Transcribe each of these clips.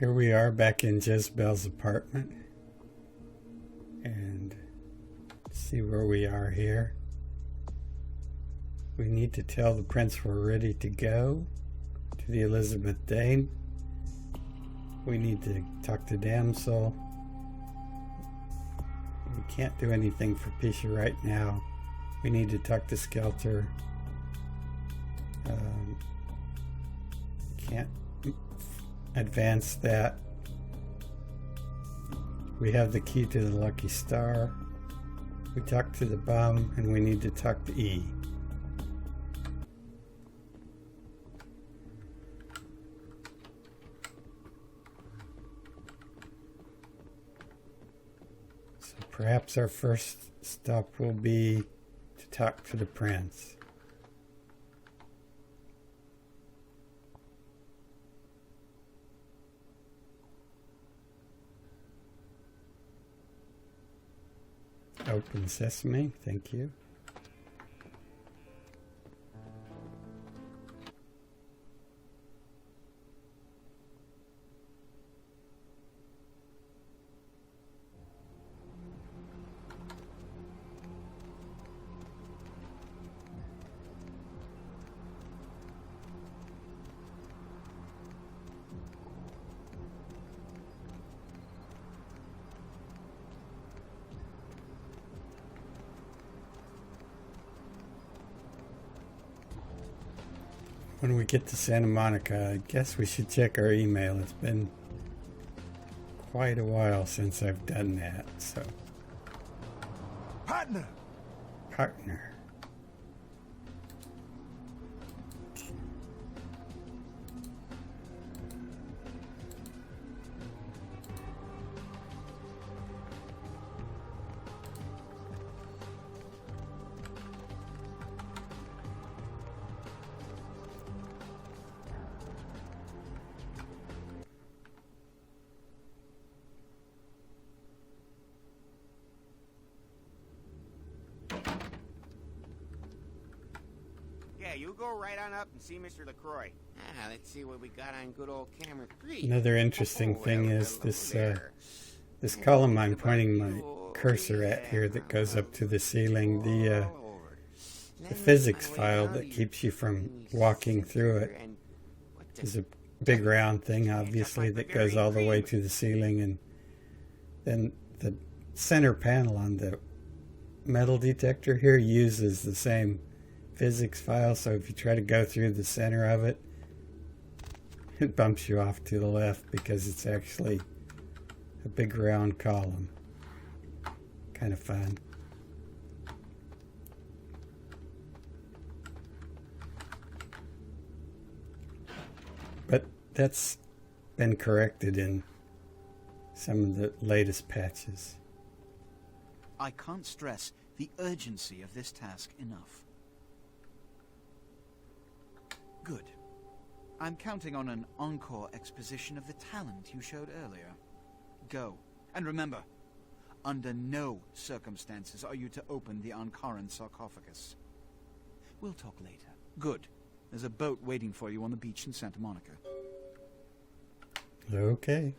Here we are back in Jezebel's apartment, and see where we are here. We need to tell the prince we're ready to go to the Elizabeth Dane. We need to talk to Damsel. We can't do anything for Pisha right now. We need to talk to Skelter. Can't advance that. We have the key to the Lucky Star. We talked to the bum, and we need to talk to E. So perhaps our first stop will be to talk to the prince. Open sesame, thank you. When we get to Santa Monica, I guess we should check our email. It's been quite a while since I've done that, so. Partner! Partner. Yeah, you go right on up and see Mr. LaCroix. Let's see what we got on good old camera 3. Another interesting thing is this column I'm pointing my cursor at here that goes up to the ceiling. The physics file that keeps you from walking through it is a big round thing, obviously, that goes all the way to the ceiling, and then the center panel on the metal detector here uses the same physics file, so if you try to go through the center of it, it bumps you off to the left because it's actually a big round column. Kind of fun. But that's been corrected in some of the latest patches. I can't stress the urgency of this task enough. Good. I'm counting on an encore exposition of the talent you showed earlier. Go. And remember, under no circumstances are you to open the Ankaran sarcophagus. We'll talk later. Good. There's a boat waiting for you on the beach in Santa Monica. Okay.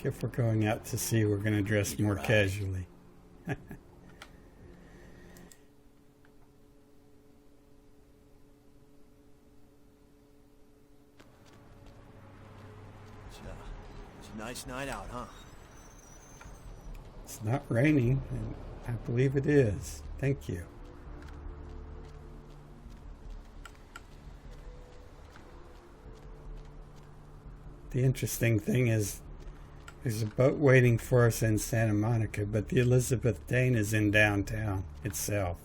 If we're going out to sea, we're going to dress more casually. It's a nice night out, huh? It's not raining, and I believe it is. Thank you. The interesting thing is, there's a boat waiting for us in Santa Monica, but the Elizabeth Dane is in downtown itself.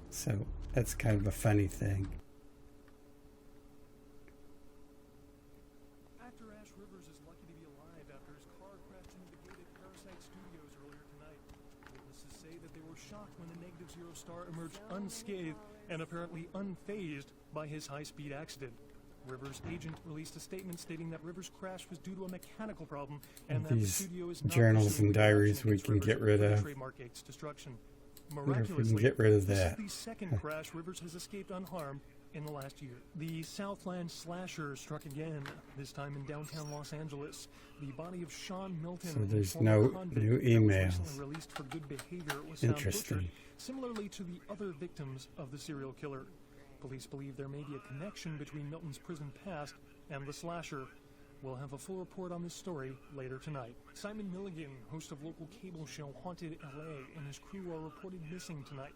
So that's kind of a funny thing. Actor Ash Rivers is lucky to be alive after his car crashed into the gated Parasite Studios earlier tonight. Witnesses say that they were shocked when the negative zero star emerged unscathed and apparently unfazed by his high-speed accident. Rivers' agent released a statement stating that Rivers' crash was due to a mechanical problem and that the These studio is not journals pursuing and diaries we against can Rivers get rid for the of. trademark Gates destruction. Wonder if we can Miraculously, get rid of that. this is the second crash Rivers has escaped unharmed in the last year. The Southland slasher struck again, this time in downtown Los Angeles. The body of Sean Milton, So there's a former no convict new that was emails. recently released for good behavior, was found Interesting. butchered, similarly to the other victims of the serial killer. Police believe there may be a connection between Milton's prison past and the slasher. We'll have a full report on this story later tonight. Simon Milligan, host of local cable show Haunted LA, and his crew are reported missing tonight.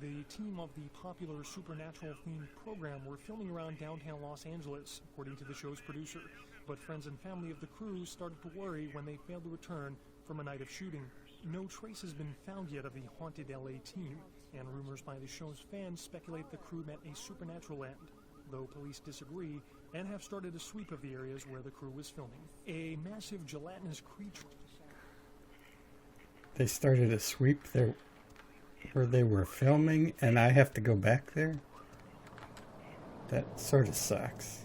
The team of the popular supernatural-themed program were filming around downtown Los Angeles, according to the show's producer. But friends and family of the crew started to worry when they failed to return from a night of shooting. No trace has been found yet of the Haunted LA team, and rumors by the show's fans speculate the crew met a supernatural end, though police disagree and have started a sweep of the areas where the crew was filming. A massive gelatinous creature. They started a sweep there where they were filming, and I have to go back there? That sort of sucks.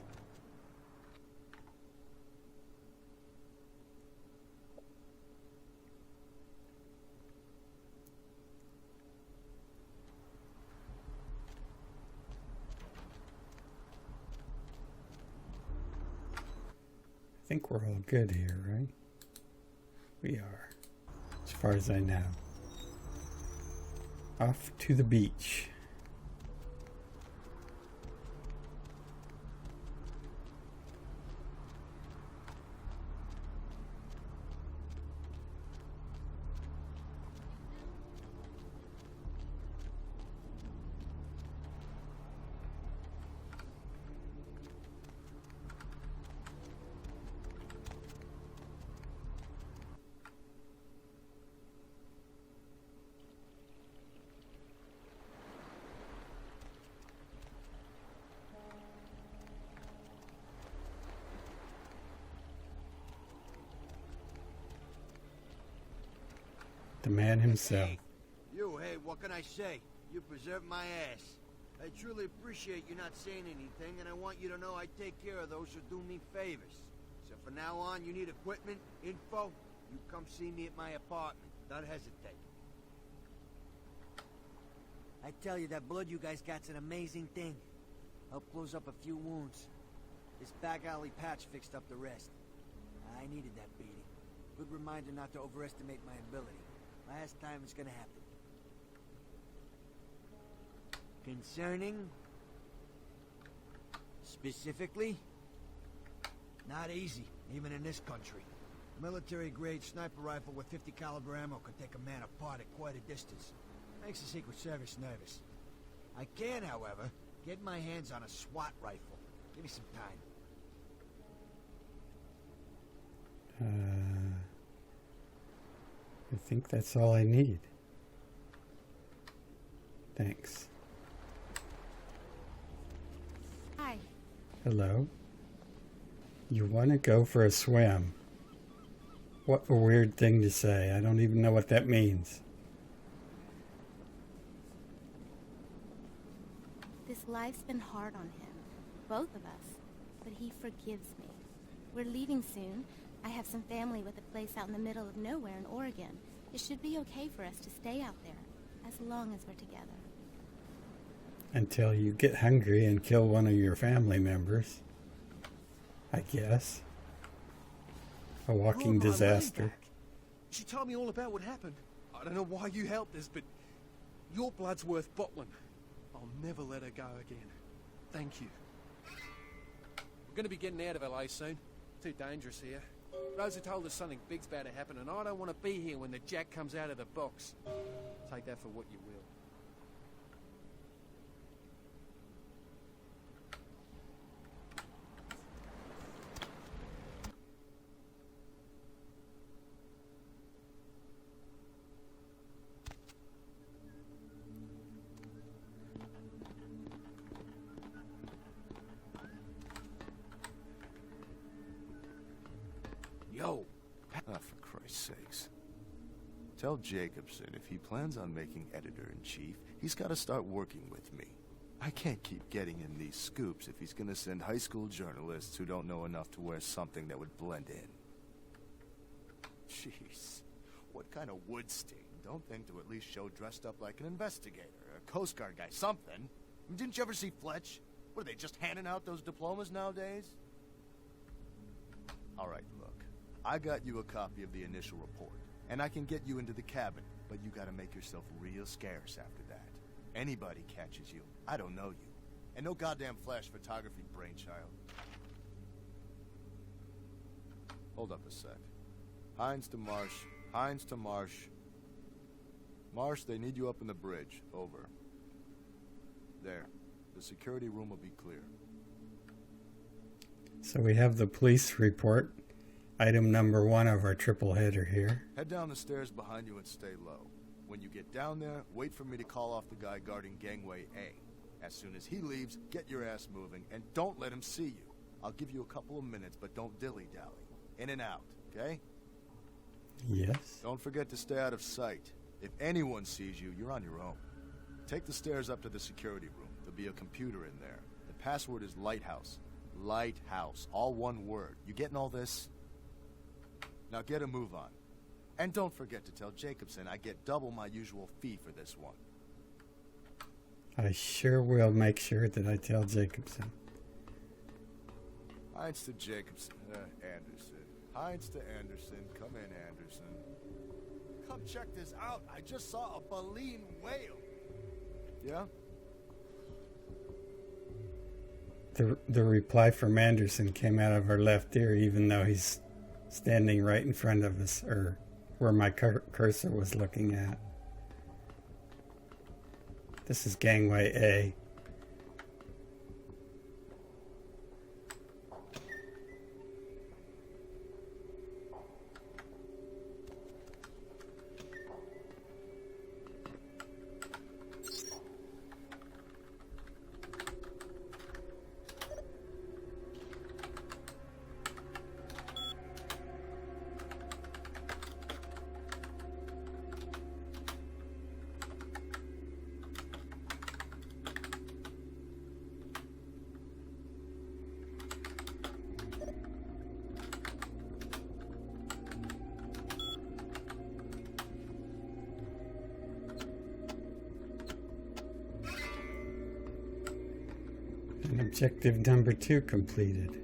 I think we're all good here, right? We are, as far as I know. Off to the beach. The man himself. Hey, what can I say? You preserved my ass. I truly appreciate you not saying anything, and I want you to know I take care of those who do me favors. So from now on, you need equipment, info, you come see me at my apartment. Don't hesitate. I tell you, that blood you guys got's an amazing thing. Helped close up a few wounds. This back alley patch fixed up the rest. I needed that beating. Good reminder not to overestimate my ability. Last time it's gonna happen. Concerning? Specifically? Not easy, even in this country. Military-grade sniper rifle with 50 caliber ammo can take a man apart at quite a distance. Makes the Secret Service nervous. I can, however, get my hands on a SWAT rifle. Give me some time. I think that's all I need. Thanks. Hi. Hello? You want to go for a swim? What a weird thing to say. I don't even know what that means. This life's been hard on him. Both of us. But he forgives me. We're leaving soon. I have some family with a place out in the middle of nowhere in Oregon. It should be okay for us to stay out there, as long as we're together. Until you get hungry and kill one of your family members. I guess. A walking disaster. She told me all about what happened. I don't know why you helped us, but your blood's worth bottling. I'll never let her go again. Thank you. We're going to be getting out of LA soon. Too dangerous here. Rosa told us something big's about to happen, and I don't want to be here when the jack comes out of the box. Take that for what you will. Yo! Oh, for Christ's sakes. Tell Jacobson if he plans on making editor-in-chief, he's got to start working with me. I can't keep getting him these scoops if he's going to send high school journalists who don't know enough to wear something that would blend in. Jeez, what kind of wood stain? Don't think to at least show dressed up like an investigator, a Coast Guard guy, something. Didn't you ever see Fletch? What, are they just handing out those diplomas nowadays? Alright, look. I got you a copy of the initial report, and I can get you into the cabin, but you gotta make yourself real scarce after that. Anybody catches you, I don't know you. And no goddamn flash photography brainchild. Hold up a sec. Hines to Marsh. Hines to Marsh. Marsh, they need you up in the bridge. Over. There. The security room will be clear. So we have the police report, item number 1 of our triple header here. Head down the stairs behind you and stay low. When you get down there, wait for me to call off the guy guarding gangway A. As soon as he leaves, get your ass moving, and don't let him see you. I'll give you a couple of minutes, but don't dilly-dally. In and out, okay? Yes. Don't forget to stay out of sight. If anyone sees you, you're on your own. Take the stairs up to the security room. There'll be a computer in there. The password is Lighthouse. Lighthouse. All one word. You getting all this? Now get a move on. And don't forget to tell Jacobson I get double my usual fee for this one. I sure will make sure that I tell Jacobson. Hines to Jacobson. Anderson. Hines to Anderson. Come in, Anderson. Come check this out. I just saw a baleen whale. Yeah? The reply from Anderson came out of our left ear, even though he's standing right in front of us, or where my cursor was looking at. This is gangway A. And objective number 2 completed.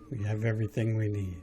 We have everything we need.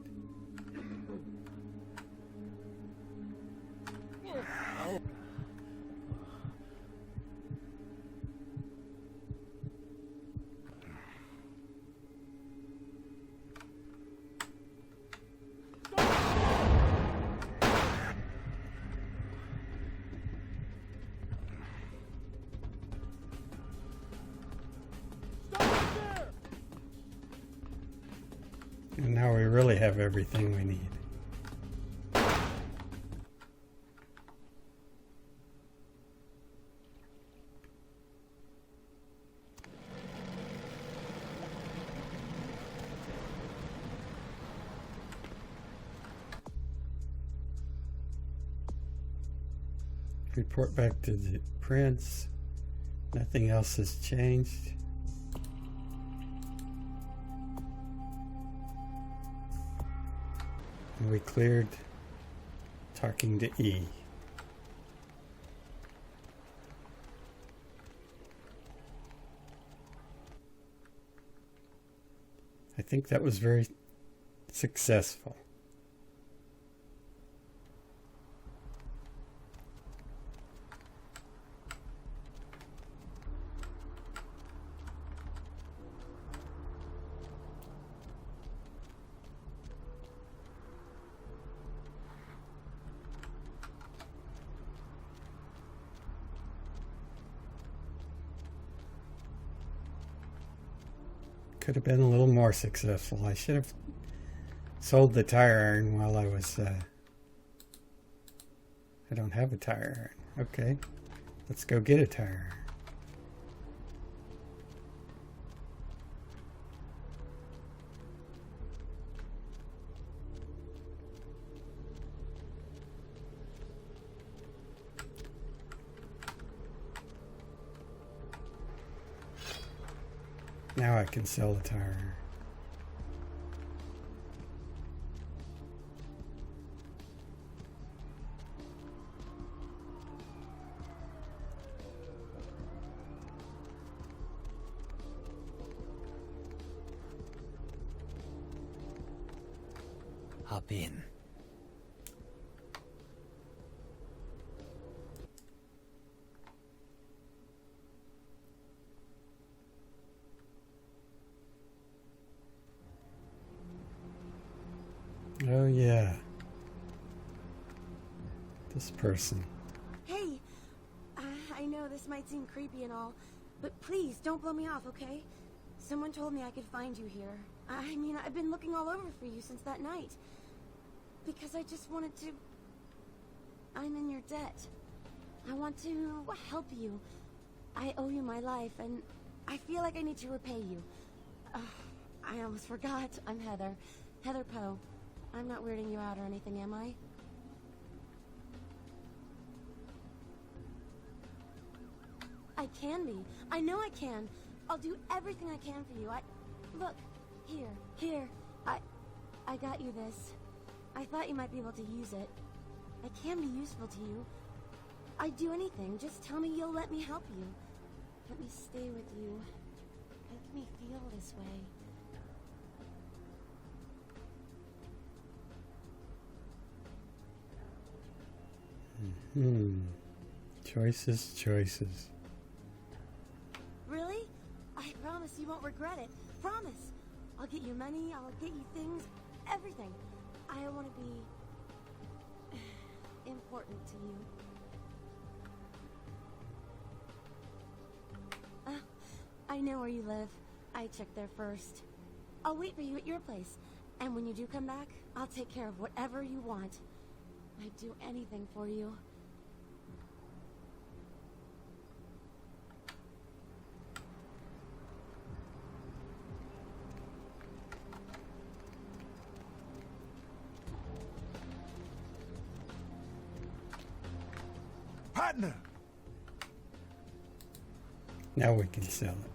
And now we really have everything we need. Report back to the prince. Nothing else has changed. And we cleared talking to E. I think that was very successful. could have been a little more successful. I should have sold the tire iron while I was... I don't have a tire iron. Okay, let's go get a tire iron. Now I can sell the tire iron. Hop in. Oh yeah. This person. Hey, I know this might seem creepy and all, but please don't blow me off, okay? Someone told me I could find you here. I mean, I've been looking all over for you since that night. Because I just wanted to... I'm in your debt. I want to help you. I owe you my life, and I feel like I need to repay you. I almost forgot. I'm Heather. Heather Poe. I'm not weirding you out or anything, am I? I can be. I know I can. I'll do everything I can for you. Look, here. I got you this. I thought you might be able to use it. I can be useful to you. I'd do anything. Just tell me you'll let me help you. Let me stay with you. Let me feel this way. Choices. Really? I promise you won't regret it. Promise. I'll get you money, I'll get you things, everything. I want to be important to you. I know where you live. I checked there first. I'll wait for you at your place. And when you do come back, I'll take care of whatever you want. I'd do anything for you. Partner! Now we can sell it.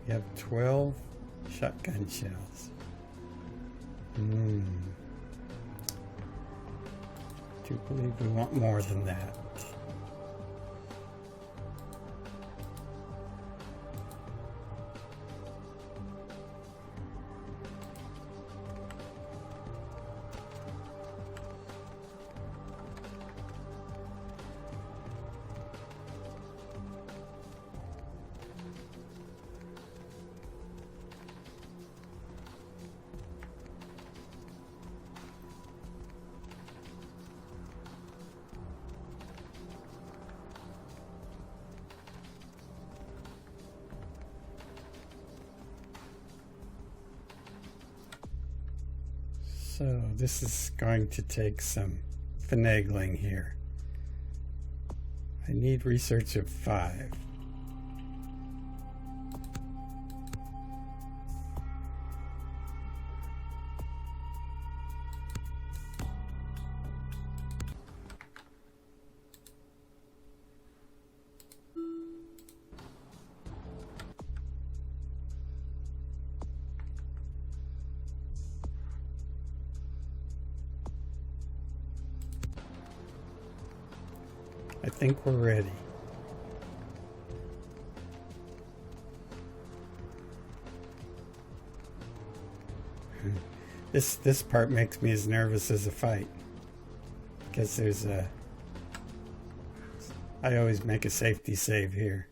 We have 12 shotgun shells. Do believe we want more than that. So this is going to take some finagling here. I need research of 5. I think we're ready. This part makes me as nervous as a fight, because there's a... I always make a safety save here.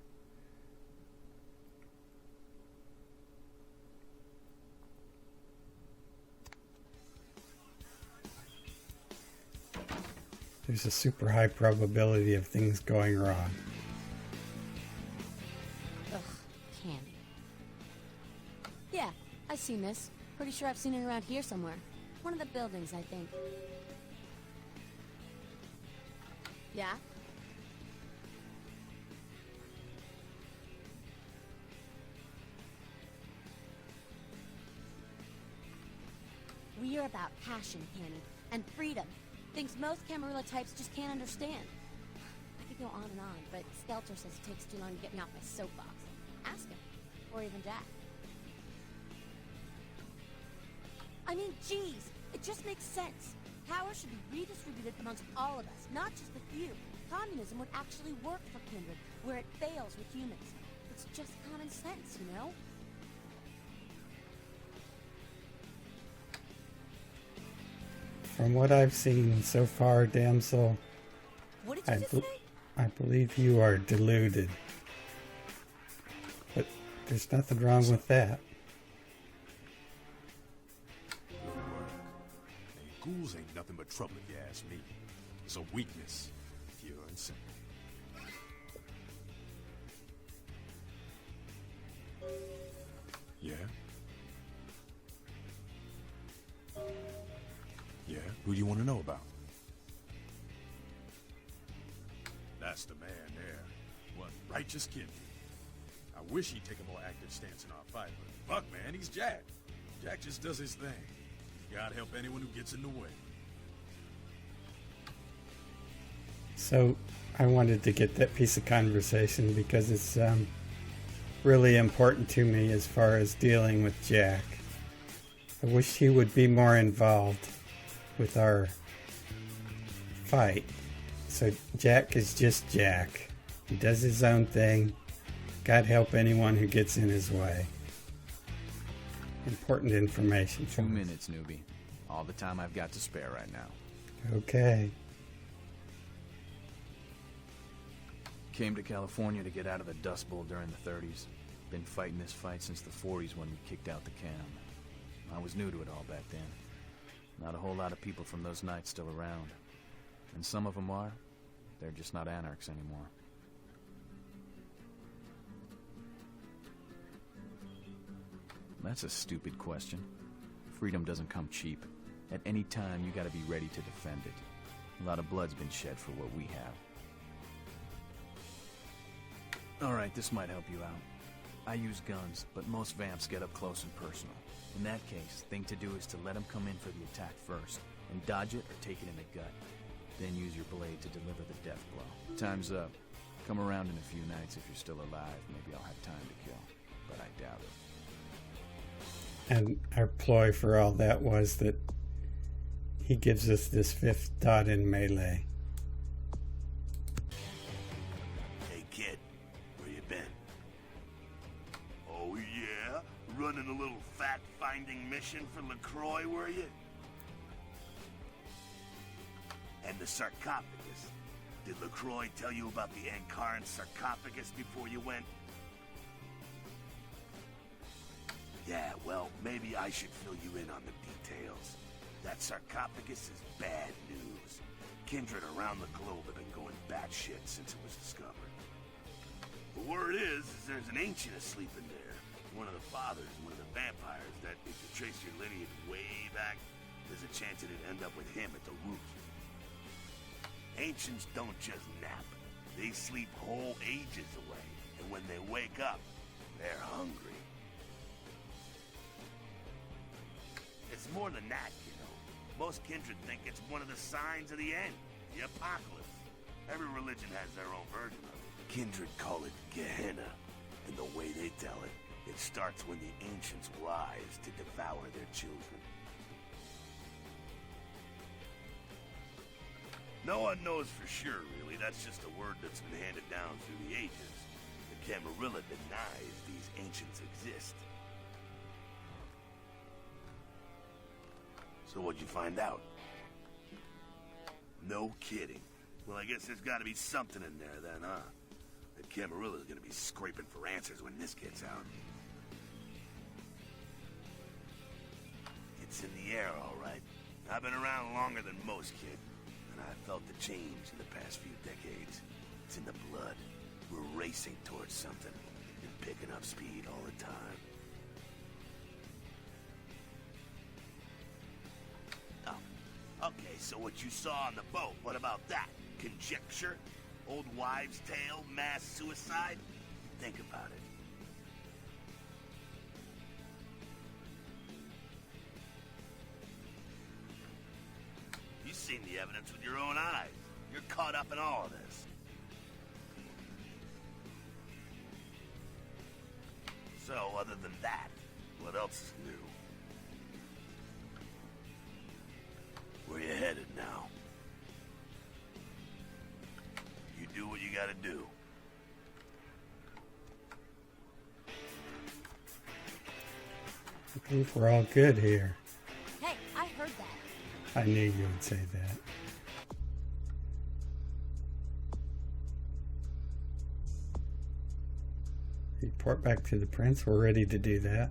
there's a super high probability of things going wrong. Ugh, candy. Yeah, I've seen this. Pretty sure I've seen it around here somewhere. One of the buildings, I think. Yeah? We're about passion, Kenny, and freedom. Things most Camarilla types just can't understand. I could go on and on, but Skelter says it takes too long to get me off my soapbox. Ask him. Or even Jack. I mean, geez, it just makes sense. Power should be redistributed amongst all of us, not just a few. Communism would actually work for Kindred, where it fails with humans. It's just common sense, you know? From what I've seen so far, damsel, What did you just say? I believe you are deluded. But there's nothing wrong with that. Good work. And ghouls ain't nothing but trouble if you ask me. It's a weakness, pure and simple. Yeah? Yeah? Who do you want to know about? That's the man there. One righteous kid. I wish he'd take a more active stance in our fight, but fuck, man, he's Jack. Jack just does his thing. God help anyone who gets in the way. So I wanted to get that piece of conversation because it's really important to me as far as dealing with Jack. I wish he would be more involved with our fight. So Jack is just Jack. He does his own thing. God help anyone who gets in his way. Important information. 2 minutes, newbie. All the time I've got to spare right now. Okay. Came to California to get out of the Dust Bowl during the 30s. Been fighting this fight since the 40s when we kicked out the cam. I was new to it all back then. Not a whole lot of people from those nights still around. And some of them are. They're just not anarchs anymore. That's a stupid question. Freedom doesn't come cheap. At any time, you gotta be ready to defend it. A lot of blood's been shed for what we have. Alright, this might help you out. I use guns, but most vamps get up close and personal. In that case, thing to do is to let them come in for the attack first, and dodge it or take it in the gut. Then use your blade to deliver the death blow. Time's up. Come around in a few nights if you're still alive. Maybe I'll have time to kill, but I doubt it. And our ploy for all that was that he gives us this 5th dot in melee. Hey kid, where you been? Oh yeah? Running a little fact-finding mission for LaCroix, were you? And the sarcophagus. Did LaCroix tell you about the Ankaran sarcophagus before you went? Yeah, well, maybe I should fill you in on the details. That sarcophagus is bad news. Kindred around the globe have been going batshit since it was discovered. The word is there's an ancient asleep in there. One of the fathers, one of the vampires, that if you trace your lineage way back, there's a chance it'd end up with him at the root. Ancients don't just nap. They sleep whole ages away. And when they wake up, they're hungry. It's more than that, you know. Most kindred think it's one of the signs of the end, the apocalypse. Every religion has their own version of it. Kindred call it Gehenna, and the way they tell it, it starts when the ancients rise to devour their children. No one knows for sure, really. That's just a word that's been handed down through the ages. The Camarilla denies these ancients exist. So what'd you find out? No kidding. Well, I guess there's gotta be something in there then, huh? The Camarilla's gonna be scraping for answers when this gets out. It's in the air, all right. I've been around longer than most, kid. and I felt the change in the past few decades. It's in the blood. We're racing towards something and picking up speed all the time. Oh, okay, so what you saw on the boat, what about that? Conjecture? Old wives' tale? Mass suicide? Think about it. You've seen the evidence with your own eyes. You're caught up in all of this. So, other than that, what else is new? Where you headed now? You do what you gotta do. I think we're all good here. Hey, I heard that. I knew you would say that. Report back to the prince. We're ready to do that.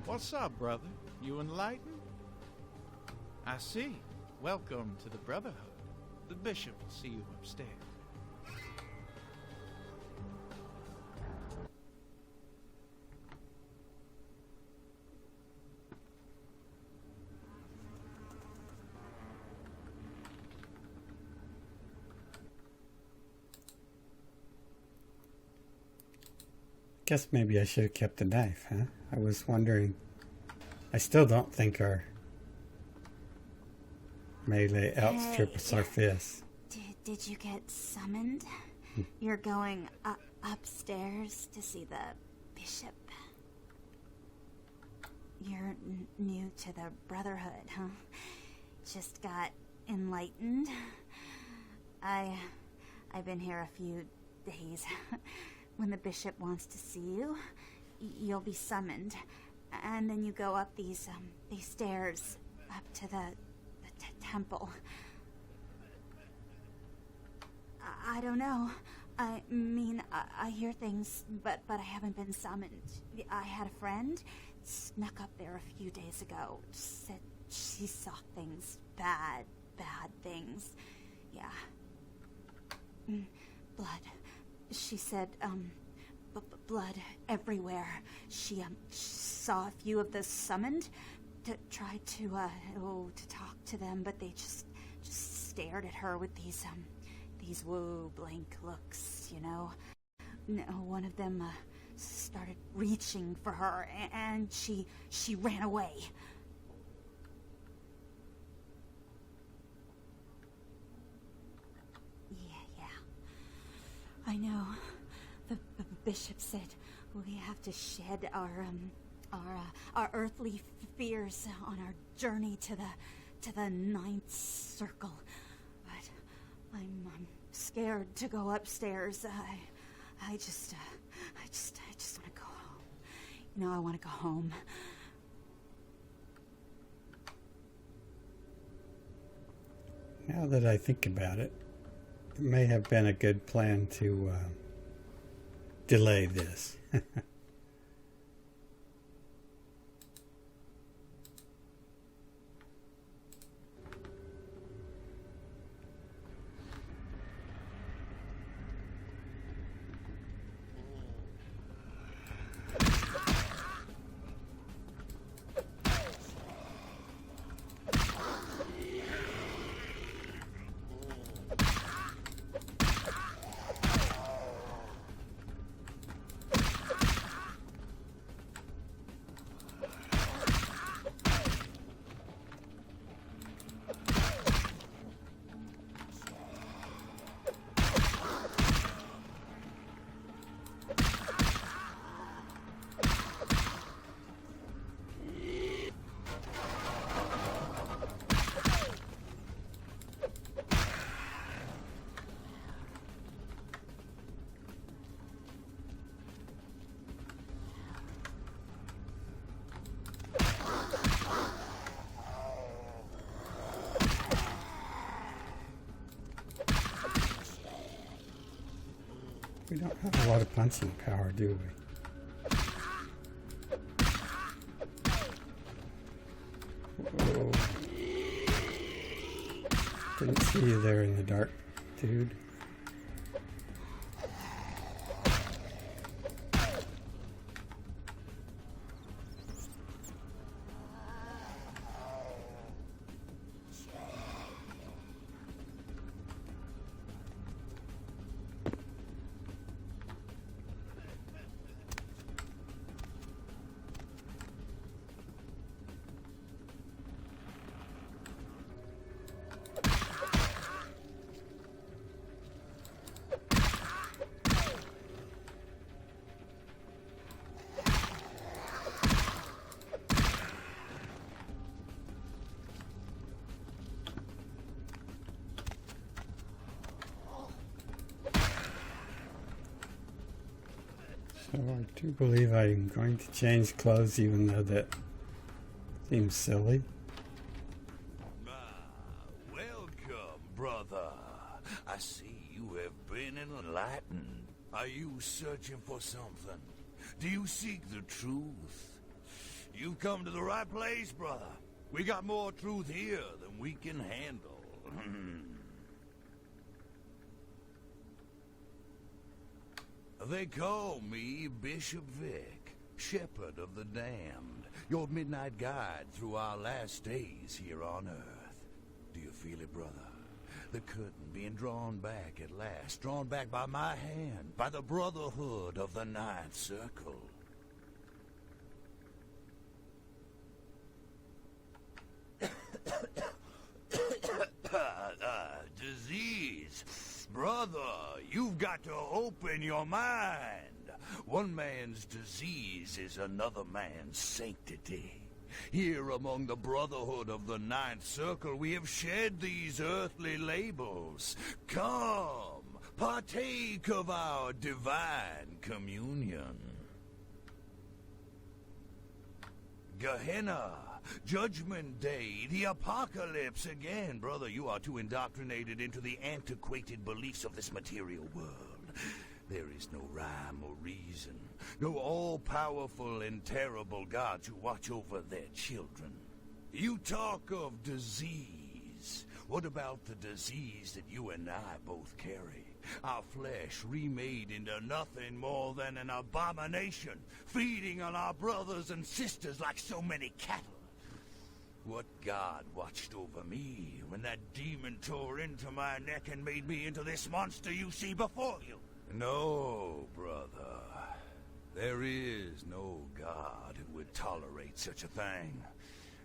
What's up, brother? You enlightened? I see. Welcome to the Brotherhood. The bishop will see you upstairs. Guess maybe I should have kept the knife, huh? I was wondering. I still don't think our melee outstrips our fists. Did you get summoned? You're going upstairs to see the bishop. You're new to the Brotherhood, huh? Just got enlightened. I've been here a few days. When the bishop wants to see you, you'll be summoned, and then you go up these stairs up to the temple. I don't know. I mean, I hear things, but I haven't been summoned. I had a friend snuck up there a few days ago. Said she saw things, bad things. Yeah. Blood. She said, blood everywhere. She saw a few of the summoned, tried to talk to them, but they just stared at her with these blank looks, you know. No, one of them started reaching for her, and she ran away. I know. The bishop said we have to shed our earthly fears on our journey to the ninth circle. But I'm scared to go upstairs. I just want to go home. You know, I want to go home. Now that I think about it, it may have been a good plan to delay this. We don't have a lot of punching power, do we? Whoa. Didn't see you there in the dark, dude. So I do believe I'm going to change clothes, even though that seems silly. Welcome, brother. I see you have been enlightened. Are you searching for something? Do you seek the truth? You've come to the right place, brother. We got more truth here than we can handle. They call me Bishop Vic, Shepherd of the Damned, your midnight guide through our last days here on Earth. Do you feel it, brother? The curtain being drawn back at last, drawn back by my hand, by the Brotherhood of the Ninth Circle. Disease. Brother, you've got to open your mind. One man's disease is another man's sanctity. Here among the Brotherhood of the Ninth Circle, we have shed these earthly labels. Come, partake of our divine communion. Gehenna, Judgment Day, the apocalypse again. Brother, you are too indoctrinated into the antiquated beliefs of this material world. There is no rhyme or reason, no all-powerful and terrible gods who watch over their children. You talk of disease. What about the disease that you and I both carry? Our flesh remade into nothing more than an abomination, feeding on our brothers and sisters like so many cattle. What god watched over me when that demon tore into my neck and made me into this monster you see before you? No, brother. There is no god who would tolerate such a thing.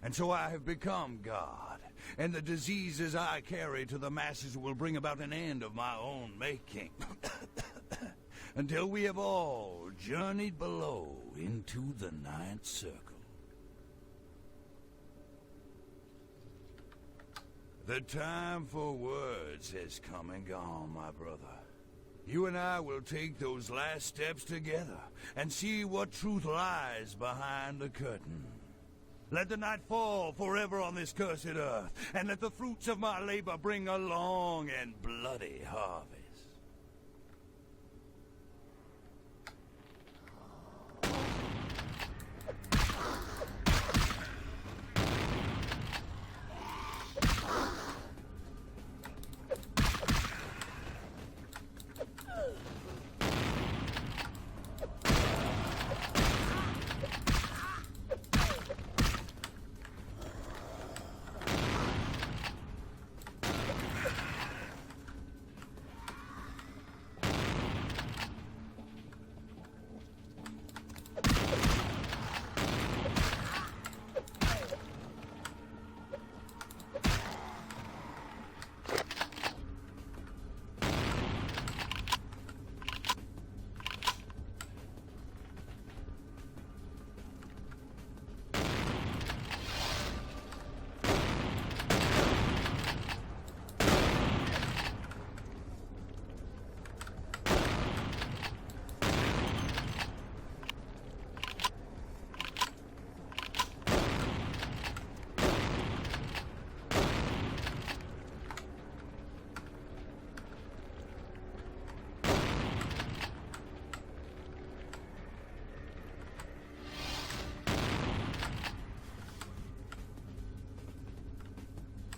And so I have become God, and the diseases I carry to the masses will bring about an end of my own making. Until we have all journeyed below into the Ninth Circle. The time for words has come and gone, my brother. You and I will take those last steps together and see what truth lies behind the curtain. Let the night fall forever on this cursed earth, and let the fruits of my labor bring a long and bloody harvest.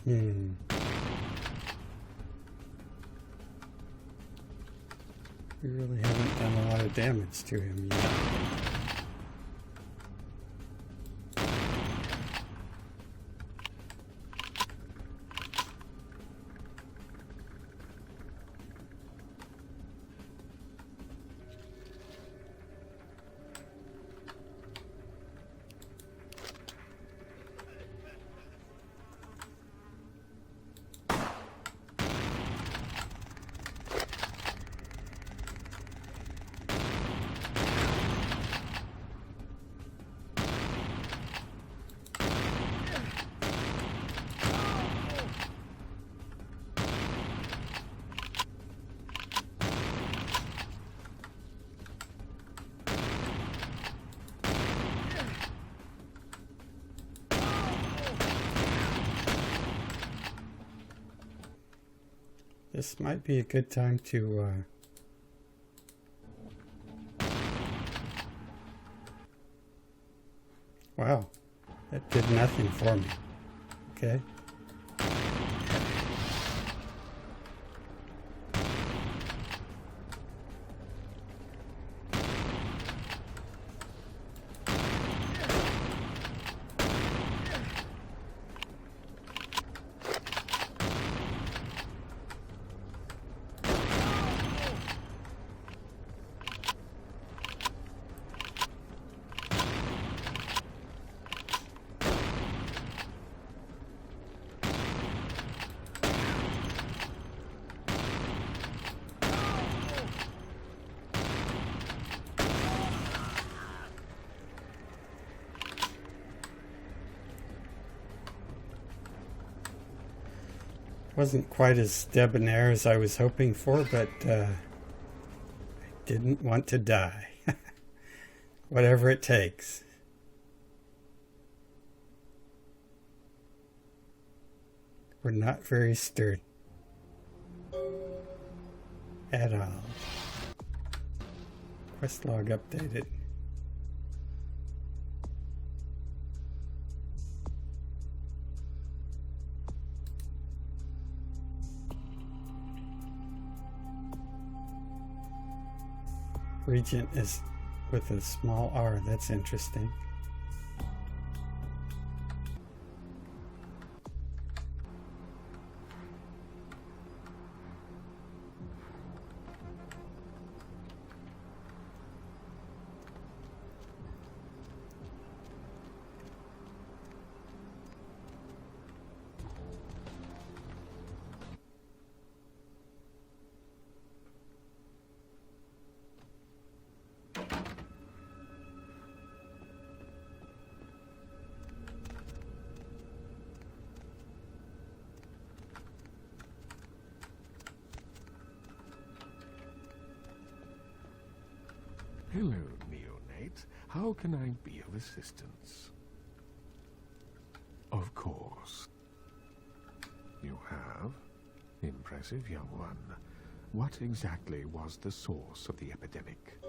We really haven't done a lot of damage to him yet. This might be a good time to wow, that did nothing for me. Okay. Wasn't quite as debonair as I was hoping for, but I didn't want to die. Whatever it takes. We're not very sturdy at all. Quest log updated. Regent is with a small R. That's interesting. Hello, neonate. How can I be of assistance? Of course. You have? Impressive, young one. What exactly was the source of the epidemic?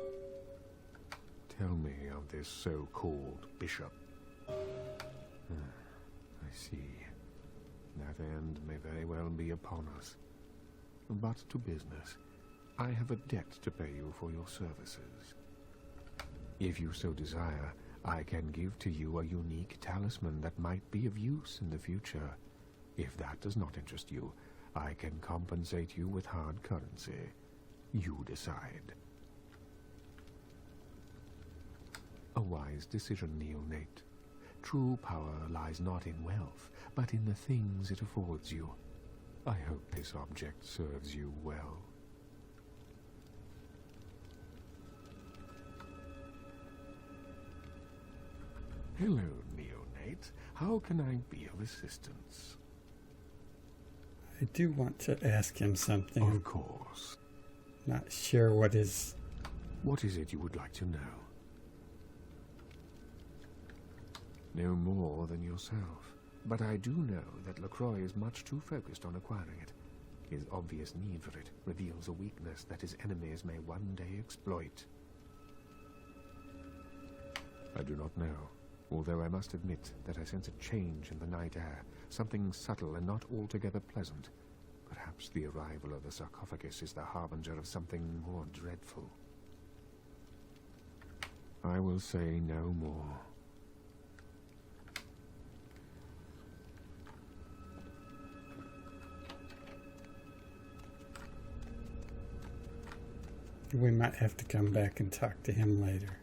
Tell me of this so-called bishop. I see. That end may very well be upon us. But to business. I have a debt to pay you for your services. If you so desire, I can give to you a unique talisman that might be of use in the future. If that does not interest you, I can compensate you with hard currency. You decide. A wise decision, neonate. True power lies not in wealth, but in the things it affords you. I hope this object serves you well. Hello, neonate. How can I be of assistance? I do want to ask him something. Of course. Not sure what is... What is it you would like to know? No more than yourself. But I do know that LaCroix is much too focused on acquiring it. His obvious need for it reveals a weakness that his enemies may one day exploit. I do not know. Although I must admit that I sense a change in the night air, something subtle and not altogether pleasant. Perhaps the arrival of the sarcophagus is the harbinger of something more dreadful. I will say no more. We might have to come back and talk to him later.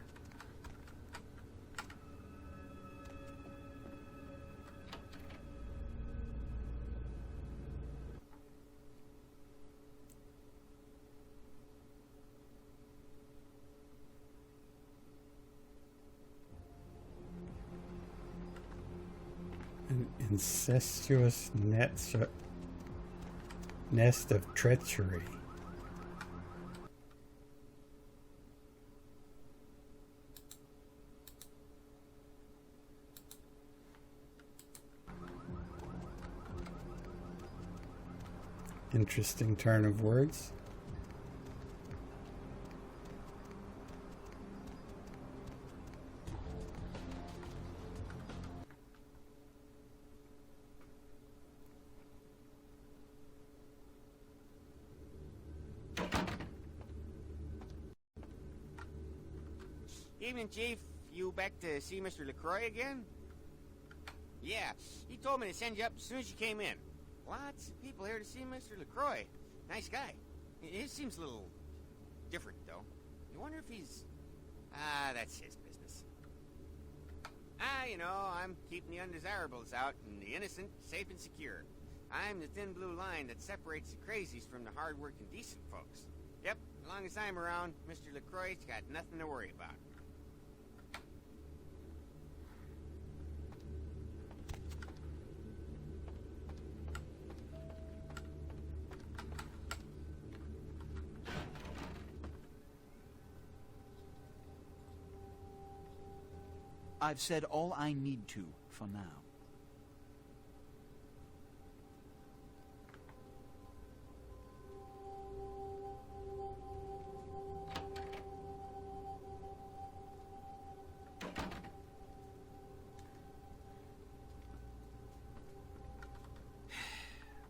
An incestuous nest of treachery. Interesting turn of words. Evening, Chief. You back to see Mr. LaCroix again? Yeah, he told me to send you up as soon as you came in. Lots of people here to see Mr. LaCroix. Nice guy. His seems a little different, though. You wonder if he's... that's his business. You know, I'm keeping the undesirables out and the innocent safe and secure. I'm the thin blue line that separates the crazies from the hard-working decent folks. Yep, as long as I'm around, Mr. LaCroix's got nothing to worry about. I've said all I need to for now.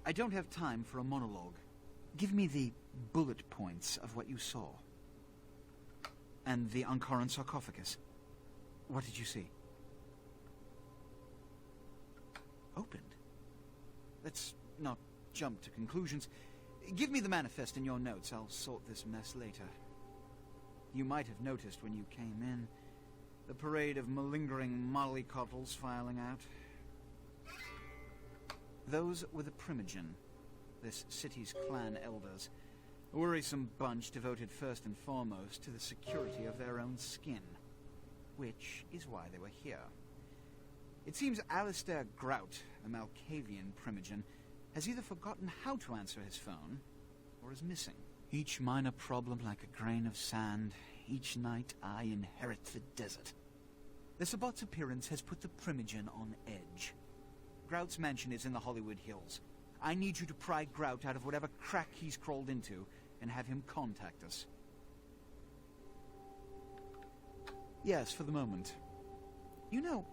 I don't have time for a monologue. Give me the bullet points of what you saw. And the Ankaran sarcophagus. What did you see? Opened? Let's not jump to conclusions. Give me the manifest in your notes. I'll sort this mess later. You might have noticed when you came in the parade of malingering mollycoddles filing out. Those were the Primogen, this city's clan elders. A worrisome bunch devoted first and foremost to the security of their own skin. Which is why they were here. It seems Alistair Grout, a Malkavian Primogen, has either forgotten how to answer his phone, or is missing. Each minor problem like a grain of sand. Each night I inherit the desert. The Sabbat's appearance has put the Primogen on edge. Grout's mansion is in the Hollywood Hills. I need you to pry Grout out of whatever crack he's crawled into, and have him contact us. Yes, for the moment. You know,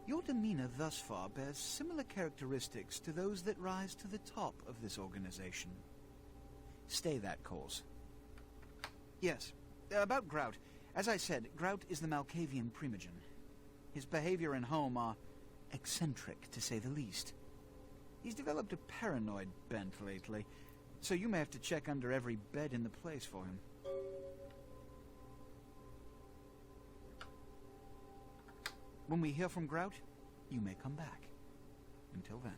your demeanor thus far bears similar characteristics to those that rise to the top of this organization. Stay that course. Yes, about Grout. As I said, Grout is the Malkavian Primogen. His behavior and home are eccentric, to say the least. He's developed a paranoid bent lately, so you may have to check under every bed in the place for him. When we hear from Grout, you may come back. Until then.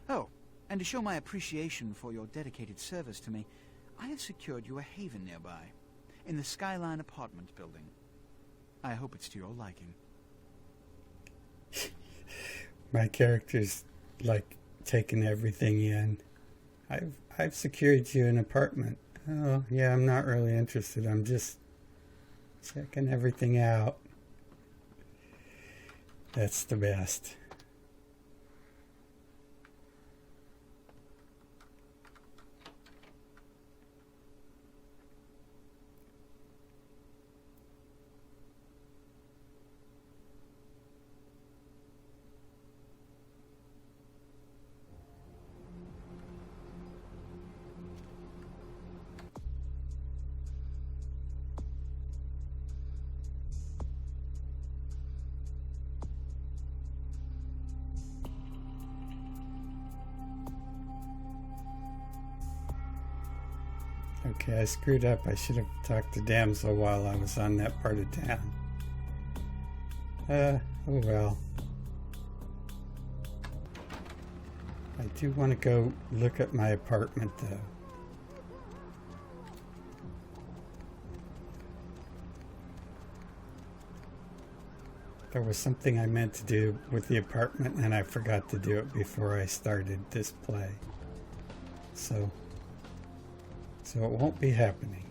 Oh, and to show my appreciation for your dedicated service to me, I have secured you a haven nearby, in the Skyline apartment building. I hope it's to your liking. My character's like taking everything in. I've secured you an apartment. Oh, yeah, I'm not really interested. I'm just checking everything out. That's the best. Okay, I screwed up. I should have talked to Damsel while I was on that part of town. Oh well. I do want to go look at my apartment though. There was something I meant to do with the apartment and I forgot to do it before I started this play. So it won't be happening.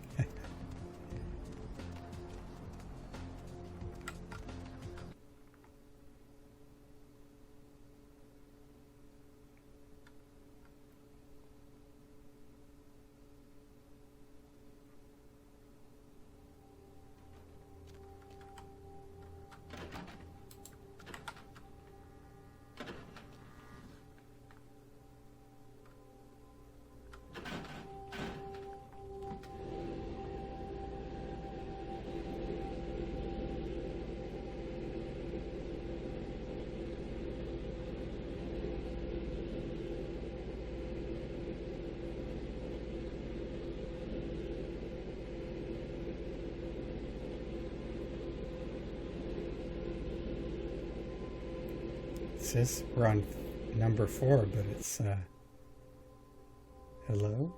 It says we're on number 4, but it's, hello?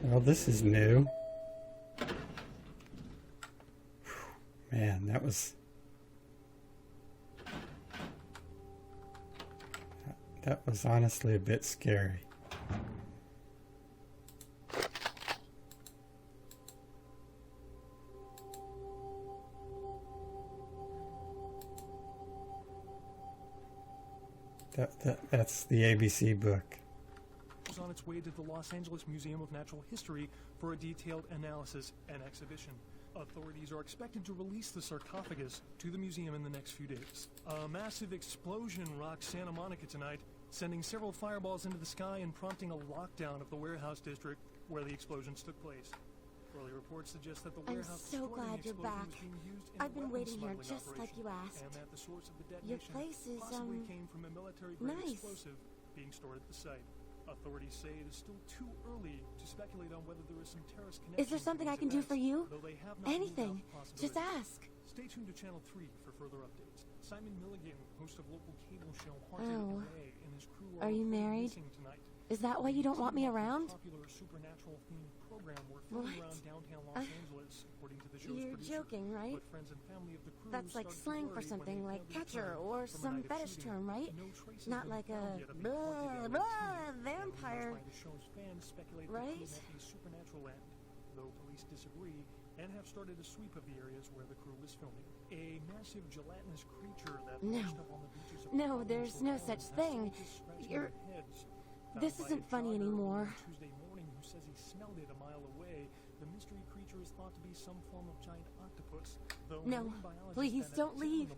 Well, this is new. Man, that was honestly a bit scary. That's the ABC book. On its way to the Los Angeles Museum of Natural History for a detailed analysis and exhibition. Authorities are expected to release the sarcophagus to the museum in the next few days. A massive explosion rocks Santa Monica tonight, sending several fireballs into the sky and prompting a lockdown of the warehouse district where the explosions took place. Early reports suggest that the I'm warehouse so glad you're back. I've been waiting here just like you asked. And that the source of the Your detonation place is, possibly came from a military-grade nice. explosive being stored at the site. Authorities say it is still too early to speculate on whether there is some terrorist connection. Is there something I can do for you? Anything. Just ask. Stay tuned to Channel 3 for further updates. Simon Milligan, host of local cable show Haunted LA, and his crew are you married? Tonight. Is that why you don't want me around? Popular supernatural themed program we're filming around downtown Los Angeles, according to the show's You're producer. joking, right? But friends and family of the crew That's like slang for something like catcher or some fetish term, right? Not like a blah, blah, vampire, right? Supernatural end, though police disagree and have started a sweep of the areas where the crew was filming. A massive gelatinous creature that washed up on the beaches of No, there's no such thing. You're... This isn't funny anymore. Tuesday morning, who says he smelled it a mile away. The mystery creature is thought to be some form of giant octopus. No, please don't leave.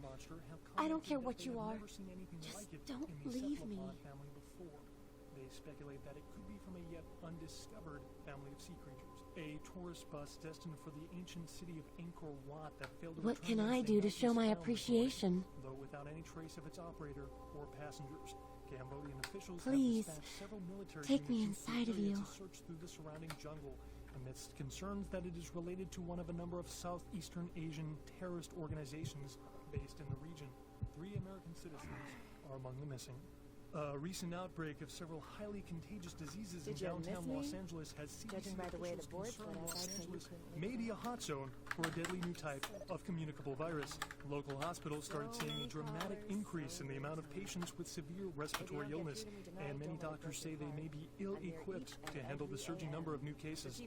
I don't care what you are. Just don't leave me. They speculate that it could be from a yet undiscovered family of sea creatures. A tourist bus destined for the ancient city of Angkor Wat that failed to What can I do to show my appreciation? Though without any trace of its operator or passengers. Cambodian officials Please, have dispatched several military take me units inside of you. to search through the surrounding jungle amidst concerns that it is related to one of a number of Southeastern Asian terrorist organizations based in the region. 3 American citizens are among the missing. A recent outbreak of several highly contagious diseases in downtown Los Angeles has CDC officials concerned Los Angeles may be a hot zone for a deadly new type of communicable virus. Local hospitals started seeing a dramatic increase in the amount of patients with severe respiratory illness, and many doctors say they may be ill-equipped to handle the surging number of new cases.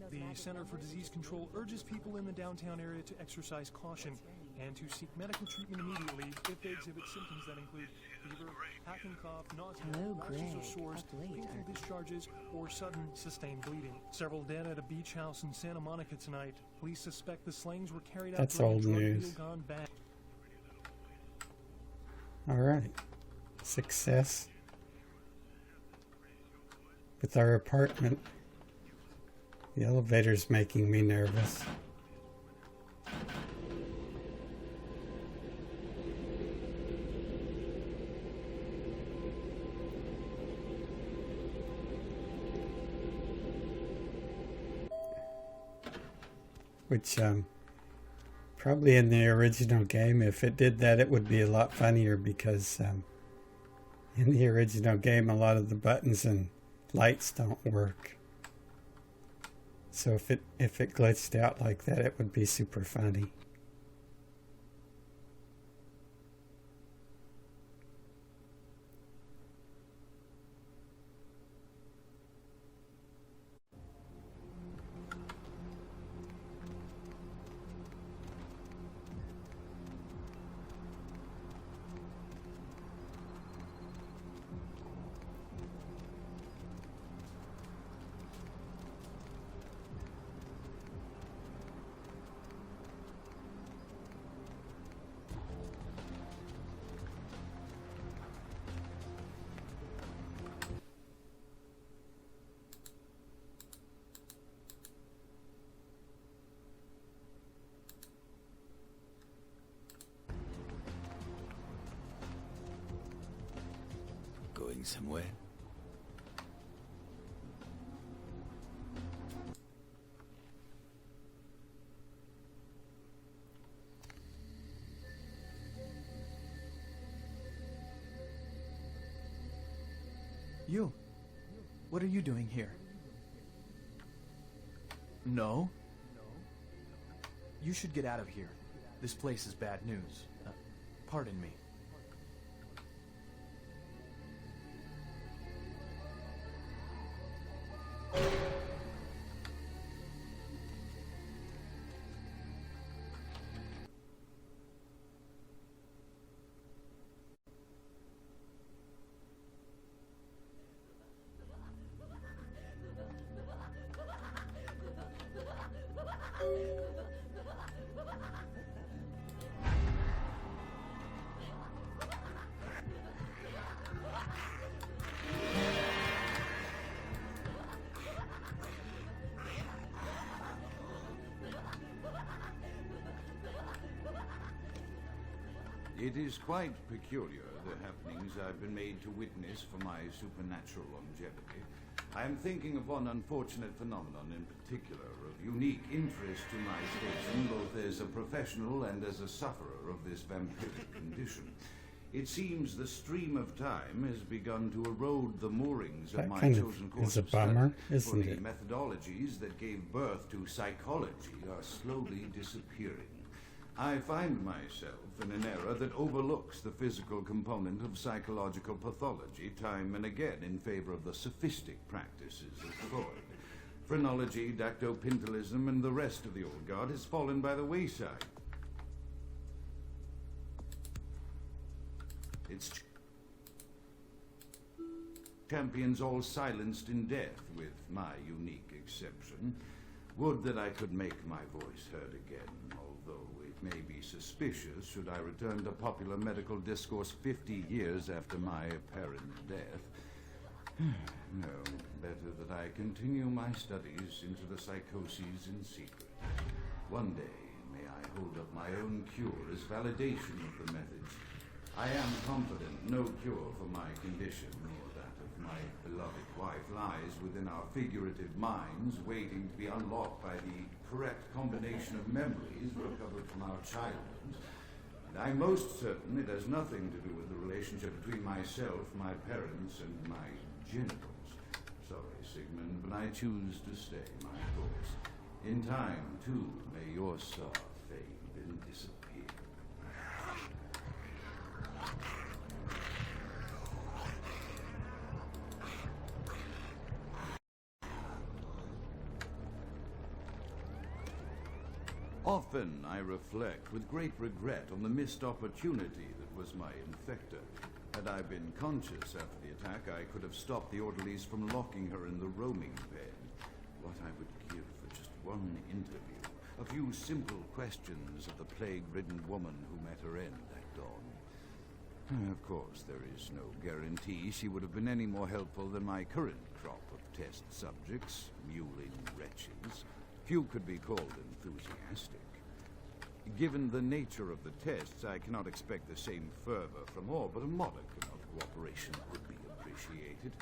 The Center for Disease Control urges people in the downtown area to exercise caution and to seek medical treatment immediately if they exhibit symptoms that include fever, hacking cough, nausea, rashes or sores, painful discharges, or sudden sustained bleeding. Several dead at a beach house in Santa Monica tonight. Police suspect the slayings were carried out That's during old a drug news. deal gone bad. Alright. Success with our apartment. The elevator's making me nervous. Which, probably in the original game, if it did that, it would be a lot funnier because, in the original game, a lot of the buttons and lights don't work. So if it glitched out like that, it would be super funny. Going somewhere? You. What are you doing here? No? You should get out of here. This place is bad news. Pardon me. It is quite peculiar, the happenings I've been made to witness for my supernatural longevity. I am thinking of one unfortunate phenomenon in particular, of unique interest to my station, both as a professional and as a sufferer of this vampiric condition. It seems the stream of time has begun to erode the moorings of That my kind chosen of course is a of study, bummer, for isn't the it? methodologies that gave birth to psychology are slowly disappearing. I find myself in an era that overlooks the physical component of psychological pathology time and again in favor of the sophistic practices of Freud. Phrenology, dactopintilism, and the rest of the old guard has fallen by the wayside. Its champions all silenced in death, with my unique exception. Would that I could make my voice heard again, although it may be suspicious should I return to popular medical discourse 50 years after my apparent death. No, better that I continue my studies into the psychoses in secret. One day, may I hold up my own cure as validation of the methods. I am confident no cure for my condition, or that of my beloved wife, lies within our figurative minds, waiting to be unlocked by the correct combination of memories recovered from our childhood. And I'm most certain it has nothing to do with the relationship between myself, my parents, and my genitals. Sorry, Sigmund, but I choose to stay my course. In time, too, may your star fade and disappear. Often I reflect with great regret on the missed opportunity that was my infector. Had I been conscious after the attack, I could have stopped the orderlies from locking her in the roaming pen. What I would give for just one interview, a few simple questions of the plague-ridden woman who met her end that dawn. Of course, there is no guarantee she would have been any more helpful than my current crop of test subjects, mewling wretches. Few could be called enthusiastic. Given the nature of the tests, I cannot expect the same fervor from all, but a modicum of cooperation would be appreciated.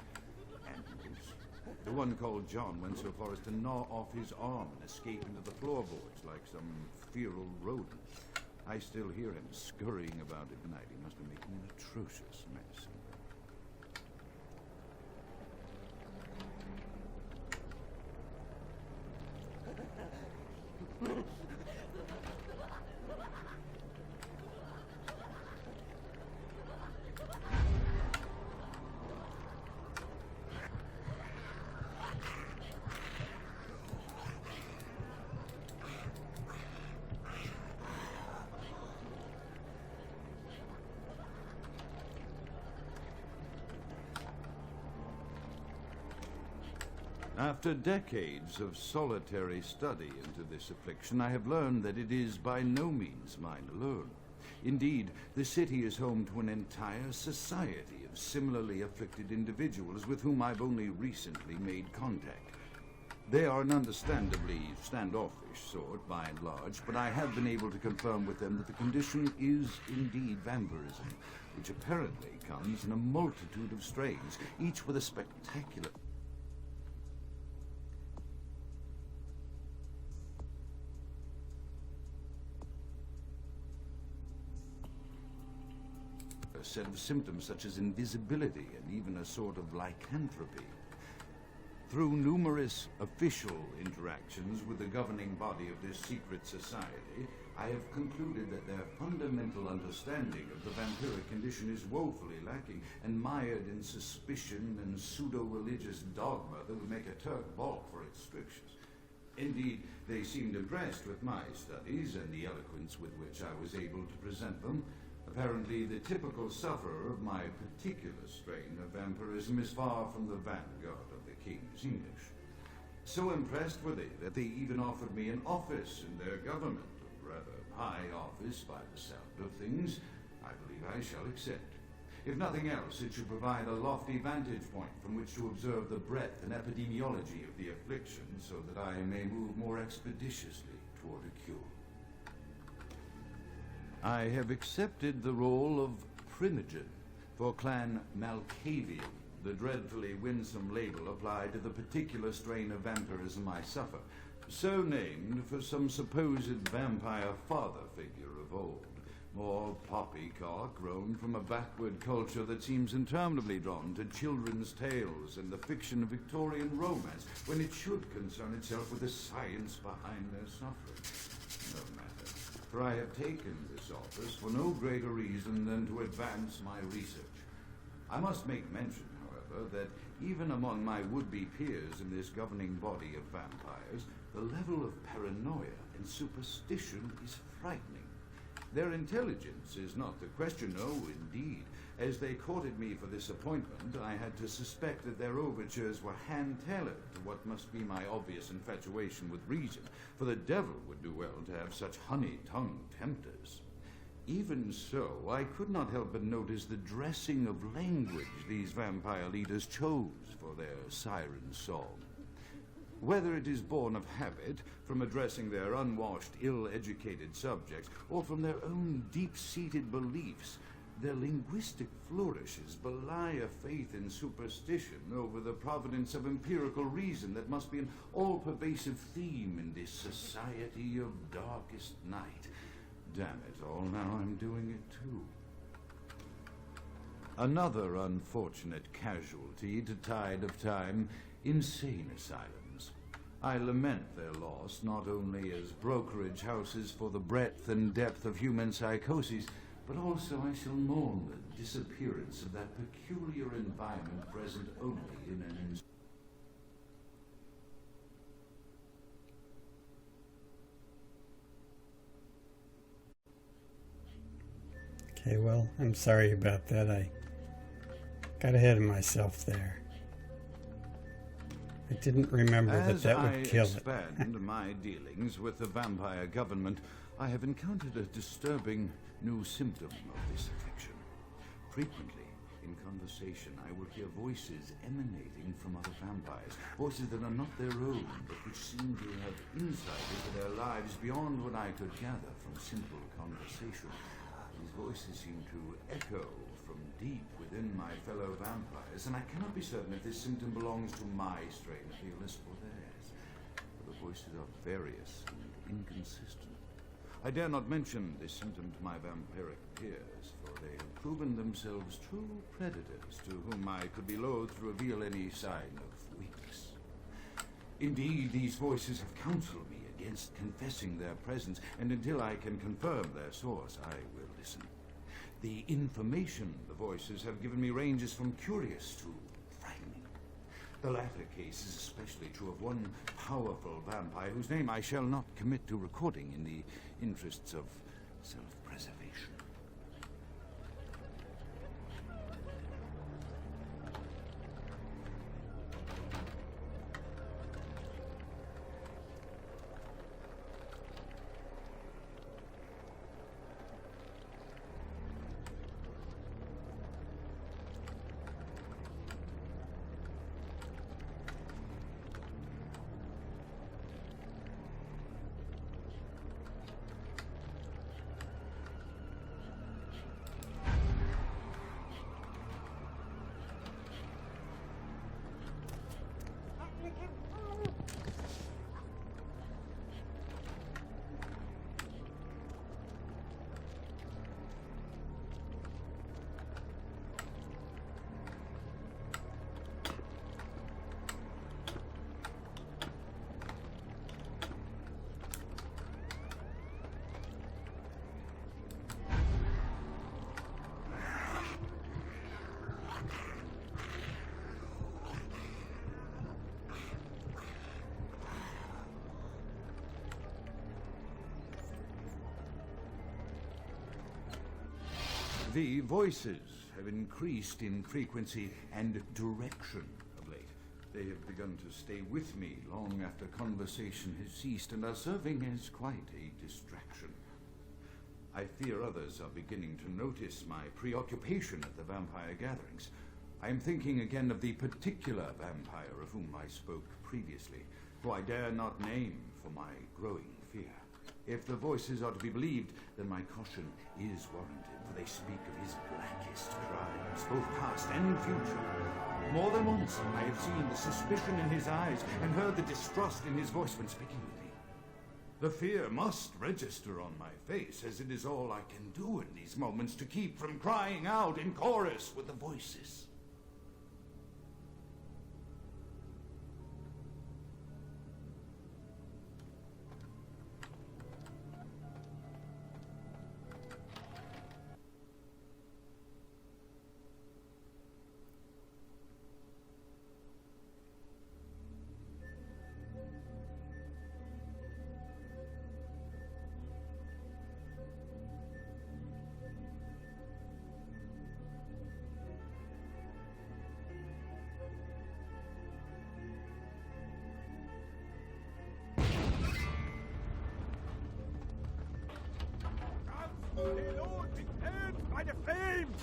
Animals. The one called John went so far as to gnaw off his arm and escape into the floorboards like some feral rodent. I still hear him scurrying about at night. He must be making an atrocious mess. After decades of solitary study into this affliction, I have learned that it is by no means mine alone. Indeed, the city is home to an entire society of similarly afflicted individuals with whom I've only recently made contact. They are an understandably standoffish sort, by and large, but I have been able to confirm with them that the condition is indeed vampirism, which apparently comes in a multitude of strains, each with a spectacular... set of symptoms such as invisibility and even a sort of lycanthropy. Through numerous official interactions with the governing body of this secret society, I have concluded that their fundamental understanding of the vampiric condition is woefully lacking and mired in suspicion and pseudo-religious dogma that would make a Turk balk for its strictures. Indeed, they seemed impressed with my studies and the eloquence with which I was able to present them. Apparently, the typical sufferer of my particular strain of vampirism is far from the vanguard of the King's English. So impressed were they that they even offered me an office in their government, a rather high office by the sound of things. I believe I shall accept. If nothing else, it should provide a lofty vantage point from which to observe the breadth and epidemiology of the affliction so that I may move more expeditiously toward a cure. I have accepted the role of Primogen for Clan Malkavian, the dreadfully winsome label applied to the particular strain of vampirism I suffer, so named for some supposed vampire father figure of old, more poppycock grown from a backward culture that seems interminably drawn to children's tales and the fiction of Victorian romance, when it should concern itself with the science behind their suffering. No matter. For I have taken this office for no greater reason than to advance my research. I must make mention, however, that even among my would-be peers in this governing body of vampires, the level of paranoia and superstition is frightening. Their intelligence is not the question, no, indeed. As they courted me for this appointment, I had to suspect that their overtures were hand-tailored to what must be my obvious infatuation with reason, for the devil would do well to have such honey-tongued tempters. Even so, I could not help but notice the dressing of language these vampire leaders chose for their siren song. Whether it is born of habit, from addressing their unwashed, ill-educated subjects, or from their own deep-seated beliefs, their linguistic flourishes belie a faith in superstition over the providence of empirical reason that must be an all-pervasive theme in this society of darkest night. Damn it all, now I'm doing it too. Another unfortunate casualty to tide of time, insane asylums. I lament their loss not only as brokerage houses for the breadth and depth of human psychoses, but also I shall mourn the disappearance of that peculiar environment present only in an Okay, well, I'm sorry about that. I got ahead of myself there. I didn't remember that would kill it. As I expand my dealings with the vampire government, I have encountered a disturbing new symptom of this affliction. Frequently, in conversation, I will hear voices emanating from other vampires, voices that are not their own, but which seem to have insight into their lives beyond what I could gather from simple conversation. These voices seem to echo from deep within my fellow vampires, and I cannot be certain if this symptom belongs to my strain of the illness or theirs. For the voices are various and inconsistent. I dare not mention this symptom to my vampiric peers, for they have proven themselves true predators to whom I could be loath to reveal any sign of weakness. Indeed, these voices have counseled me against confessing their presence, and until I can confirm their source, I will listen. The information the voices have given me ranges from curious to frightening. The latter case is especially true of one powerful vampire whose name I shall not commit to recording in the interests of self-preservation. The voices have increased in frequency and direction of late. They have begun to stay with me long after conversation has ceased and are serving as quite a distraction. I fear others are beginning to notice my preoccupation at the vampire gatherings. I am thinking again of the particular vampire of whom I spoke previously, who I dare not name for my growing fear. If the voices are to be believed, then my caution is warranted, for they speak of his blackest crimes, both past and future. More than once I have seen the suspicion in his eyes and heard the distrust in his voice when speaking with me. The fear must register on my face, as it is all I can do in these moments to keep from crying out in chorus with the voices. By the flames!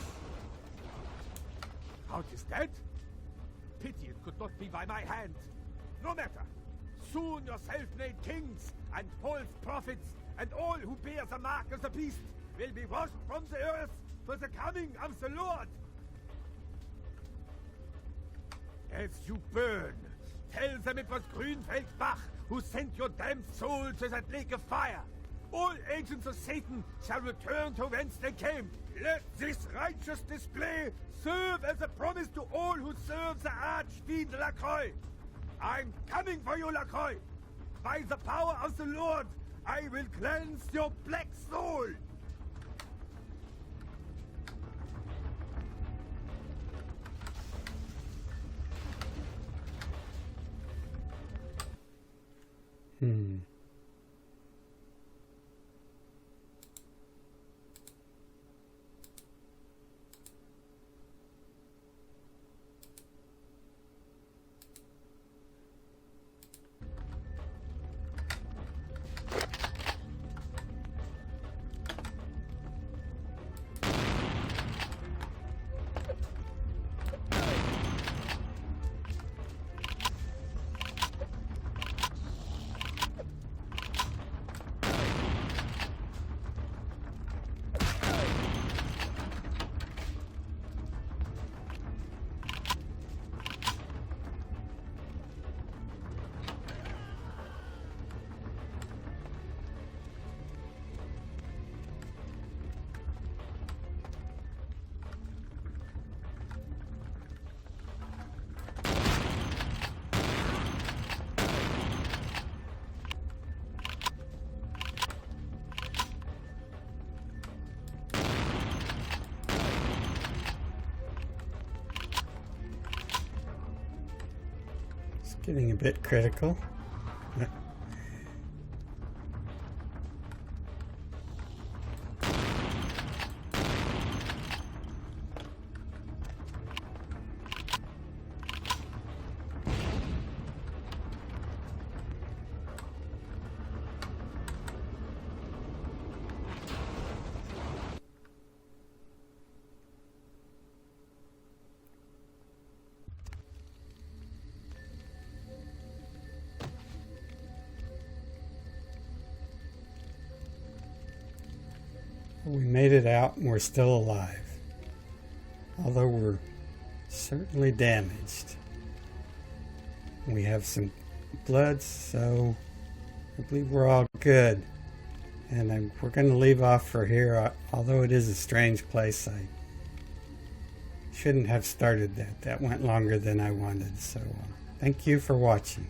Grout is dead? Pity it could not be by my hand. No matter. Soon your self-made kings and false prophets and all who bear the mark of the beast will be washed from the earth for the coming of the Lord. As you burn, tell them it was Grünfeld Bach who sent your damned soul to that lake of fire. All agents of Satan shall return to whence they came. Let this righteous display serve as a promise to all who serve the Archfiend Lacroix. I'm coming for you, Lacroix. By the power of the Lord, I will cleanse your black soul. Getting a bit critical. We made it out and we're still alive. Although we're certainly damaged. We have some blood, so I believe we're all good. And we're going to leave off for here, although it is a strange place. I shouldn't have started that. That went longer than I wanted. So thank you for watching.